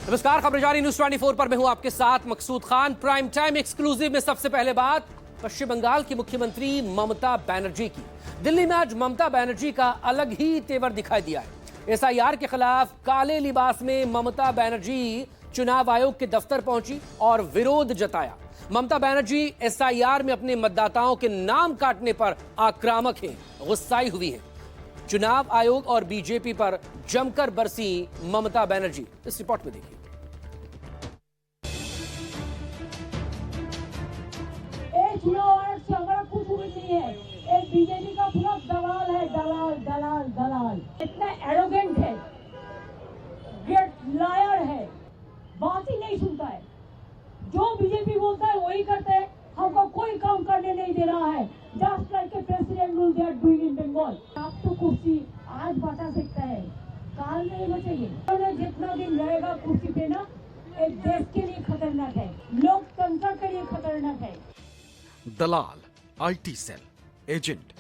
नमस्कार, खबर जारी न्यूज 24 पर मैं हूं आपके साथ मकसूद खान। प्राइम टाइम एक्सक्लूसिव में सबसे पहले बात पश्चिम बंगाल की मुख्यमंत्री ममता बनर्जी की। दिल्ली में आज ममता बनर्जी का अलग ही तेवर दिखाई दिया है। एसआईआर के खिलाफ काले लिबास में ममता बनर्जी चुनाव आयोग के दफ्तर पहुंची और विरोध जताया। ममता बनर्जी एसआईआर में अपने मतदाताओं के नाम काटने पर आक्रामक हैं, गुस्साई हुई हैं। चुनाव आयोग और बीजेपी पर जमकर बरसी ममता बनर्जी। इस रिपोर्ट में देखिए। चुनाव आयोग से हमारा कुछ उम्मीद नहीं है। एक बीजेपी का पूरा दलाल है, दलाल दलाल दलाल। इतना एरोगेंट है, ग्रेट लायर है, बात ही नहीं सुनता है। जो बीजेपी बोलता है वही करते हैं। हमको कोई काम करने नहीं दे रहा है। Just like a president rule they are doing in Bengal. आप तो कुर्सी आज बचा सकता है, काल नहीं बचेगी। जितना दिन रहेगा कुर्सी पे ना, एक देश के लिए खतरनाक है, लोकतंत्र के लिए खतरनाक है। दलाल, आईटी सेल, एजेंट,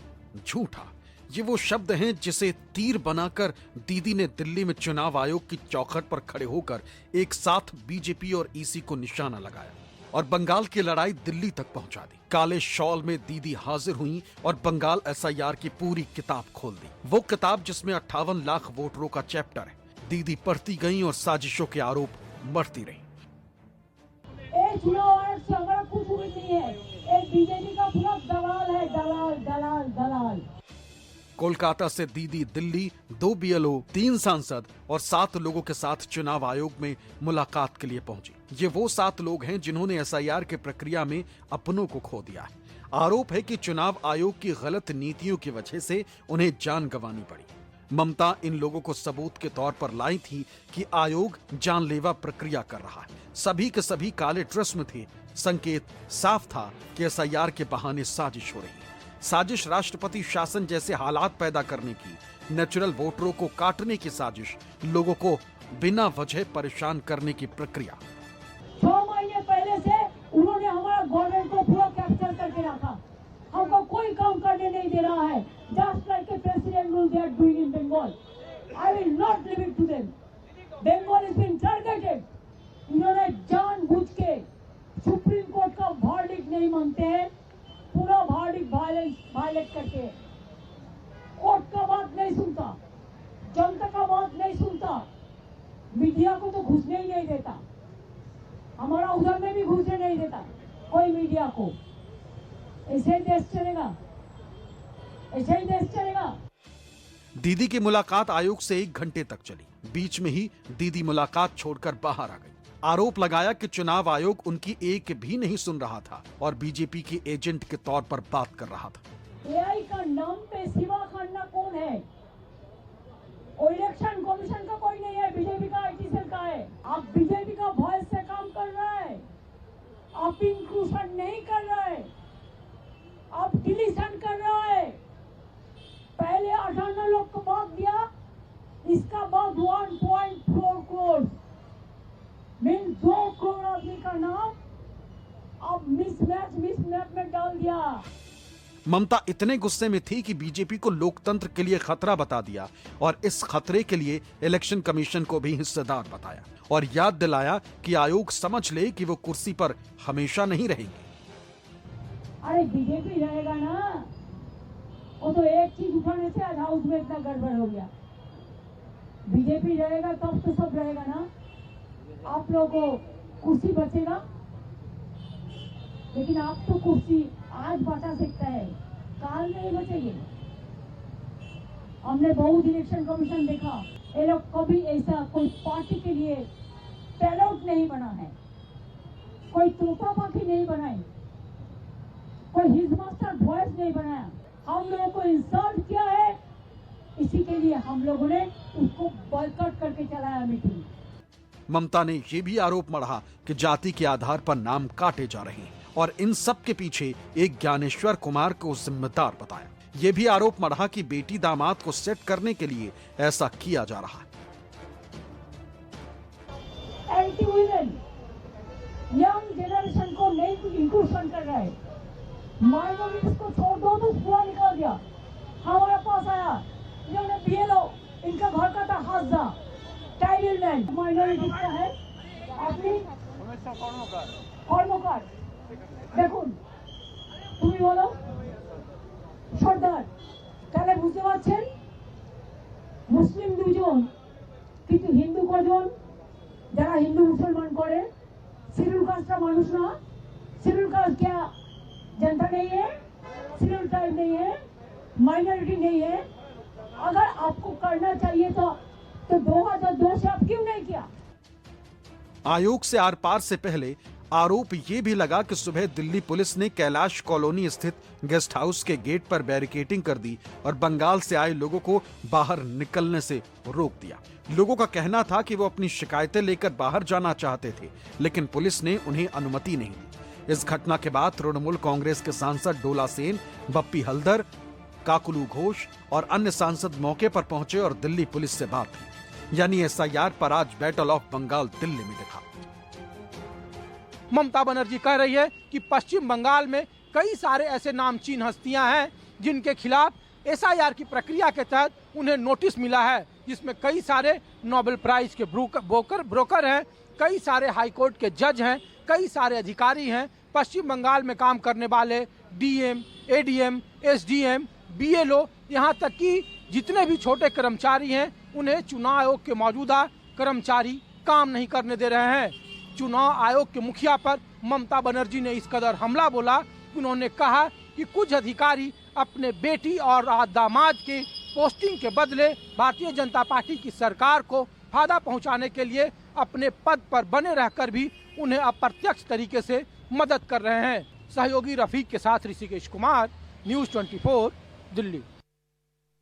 झूठा, ये वो शब्द हैं जिसे तीर बनाकर दीदी ने दिल्ली में चुनाव आयोग की चौखट पर खड़े होकर एक साथ बीजेपी और ईसी को निशाना लगाया और बंगाल की लड़ाई दिल्ली तक पहुंचा दी। काले शॉल में दीदी हाजिर हुई और बंगाल एसआईआर की पूरी किताब खोल दी। वो किताब जिसमें 58 लाख वोटरों का चैप्टर है। दीदी पढ़ती गईं और साजिशों के आरोप मरती रहीं। चुनाव आयोग से हमारा कुछ उम्मीद नहीं है। एक बीजेपी का पूरा दलाल है, दलाल दलाल दलाल। कोलकाता से दीदी दिल्ली 2 बीएलओ, 3 सांसद और 7 लोगों के साथ चुनाव आयोग में मुलाकात के लिए पहुंची। ये वो 7 लोग हैं जिन्होंने एसआईआर के प्रक्रिया में अपनों को खो दिया है। आरोप है कि चुनाव आयोग की गलत नीतियों की वजह से उन्हें जान गंवानी पड़ी। ममता इन लोगों को सबूत के तौर पर लाई थी कि आयोग जानलेवा प्रक्रिया कर रहा है। सभी के सभी काले ड्रेस में थे। संकेत साफ था कि एसआईआर के बहाने साजिश हो रही है। साजिश राष्ट्रपति शासन जैसे हालात पैदा करने की, नेचुरल वोटरों को काटने की साजिश, लोगों को बिना वजह परेशान करने की प्रक्रिया। 6 महीने पहले से उन्होंने हमारा गवर्नमेंट को पूरा कैप्चर करके रखा। हमको कोई काम करने नहीं दे रहा है। Just like a president rule they are doing in Bengal. I will not leave it to them. Bengal is being targeted. इन्होंने जानबूझ के सुप्रीम कोर्ट का वर्डिक्ट नहीं मानते हैं, पूरा वर्डिक्ट वायलेट करके कोर्ट का बात नहीं सुनता, जनता का बात नहीं सुनता, मीडिया को तो घुसने ही नहीं देता। हमारा उधर में भी घुसने नहीं देता कोई मीडिया को। ऐसे ही देश चलेगा, ऐसे ही देश चलेगा। दीदी की मुलाकात आयोग से 1 घंटे तक चली। बीच में ही दीदी मुलाकात छोड़कर बाहर आ गई। आरोप लगाया कि चुनाव आयोग उनकी एक भी नहीं सुन रहा था और बीजेपी के एजेंट के तौर पर बात कर रहा था। एआई का नाम पे सिवा खाना कौन है? और इलेक्शन कमीशन का कोई नहीं है, बीजेपी का आईटी सेल का है। आप बीजेपी का वॉइस से काम कर रहा है, आप इंक्लूजन नहीं कर रहा है, आप डिलीशन कर रहा है। पहले 58 लोग को बात दिया, इसका बाद 1.4 करोड़ मीन 2 करोड़ आदमी का नाम अब मिसमैच में डाल दिया। ममता इतने गुस्से में थी कि बीजेपी को लोकतंत्र के लिए खतरा बता दिया और इस खतरे के लिए इलेक्शन कमीशन को भी हिस्सेदार बताया और याद दिलाया कि आयोग समझ ले कि वो कुर्सी पर हमेशा नहीं रहेंगे। अरे बीजेपी रहेगा ना, वो तो एक चीज उठाने से आज हाउस में इतना गड़बड़ हो गया। बीजेपी रहेगा तब तो सब रहेगा ना। आप लोगों को कुर्सी बचेगा, लेकिन आप तो कुर्सी आज बचा सकता है, काल नहीं बचेगी। हमने बहुत इलेक्शन कमीशन देखा, ये लोग कभी ऐसा कोई पार्टी के लिए पैलआउट नहीं बना है, कोई तोता पाखी नहीं बनाई, कोई हिज मास्टर वॉइस नहीं बनाया। हम लोगों को इंसल्ट किया है, इसी के लिए हम लोगों ने उसको बॉयकॉट करके चलाया मीटिंग। ममता ने ये भी आरोप मढ़ा कि जाति के आधार पर नाम काटे जा रहे हैं और इन सब के पीछे एक ज्ञानेश्वर कुमार को जिम्मेदार बताया। ये भी आरोप मढ़ा कि बेटी दामाद को सेट करने के लिए ऐसा किया जा रहा है। एंटी वुमेन, यंग जनरेशन को नहीं इंक्लूजन कर रहा है। माइनॉरिटीज को छोड़ दो तो पूरा निकाल दिया। हमारे पास आया, इन्होंने बीएलओ, इनका घर का था हाजा, टाइटल मैन माइनॉरिटीज का है, কর্মকার দেখুন তুমি বলো সর্দার তাহলে বুঝতে পারছেন মুসলিম দুজন কিন্তু হিন্দু কজন যারা হিন্দু মুসলমান করে শিডিউল कास्ट का মানুষ না शिड्यूल कास्ट क्या जनता नहीं है शिड्यूल ट्राइब नहीं है माइनॉरिटी नहीं है अगर आपको करना चाहिए तो 2002 से आप क्यों नहीं किया। आयोग से आर पार से पहले आरोप ये भी लगा कि सुबह दिल्ली पुलिस ने कैलाश कॉलोनी स्थित गेस्ट हाउस के गेट पर बैरिकेडिंग कर दी और बंगाल से आए लोगों को बाहर निकलने से रोक दिया। लोगों का कहना था कि वो अपनी शिकायतें लेकर बाहर जाना चाहते थे, लेकिन पुलिस ने उन्हें अनुमति नहीं दी। इस घटना के बाद तृणमूल कांग्रेस के सांसद डोला सेन, बप्पी हल्दर, काकुलू घोष और अन्य सांसद मौके पर पहुंचे और दिल्ली पुलिस से बात की। यानी एसआईआर पर आज बैटल ऑफ बंगाल दिल्ली में दिखा। ममता बनर्जी कह रही है कि पश्चिम बंगाल में कई सारे ऐसे नामचीन हस्तियां हैं जिनके खिलाफ एसआईआर की प्रक्रिया के तहत उन्हें नोटिस मिला है, जिसमें कई सारे नोबेल प्राइज के ब्रोकर हैं, कई सारे हाईकोर्ट के जज हैं, कई सारे अधिकारी हैं। पश्चिम बंगाल में काम करने वाले डीएम, एडीएम, एसडीएम, बीएलओ, यहाँ तक कि जितने भी छोटे कर्मचारी हैं उन्हें चुनाव आयोग के मौजूदा कर्मचारी काम नहीं करने दे रहे हैं। चुनाव आयोग के मुखिया पर ममता बनर्जी ने इस कदर हमला बोला कि उन्होंने कहा कि कुछ अधिकारी अपने बेटी और दामाद के पोस्टिंग के बदले भारतीय जनता पार्टी की सरकार को फायदा पहुंचाने के लिए अपने पद पर बने रहकर भी उन्हें अप्रत्यक्ष तरीके से मदद कर रहे हैं। सहयोगी रफीक के साथ ऋषिकेश कुमार, न्यूज़ 24, दिल्ली।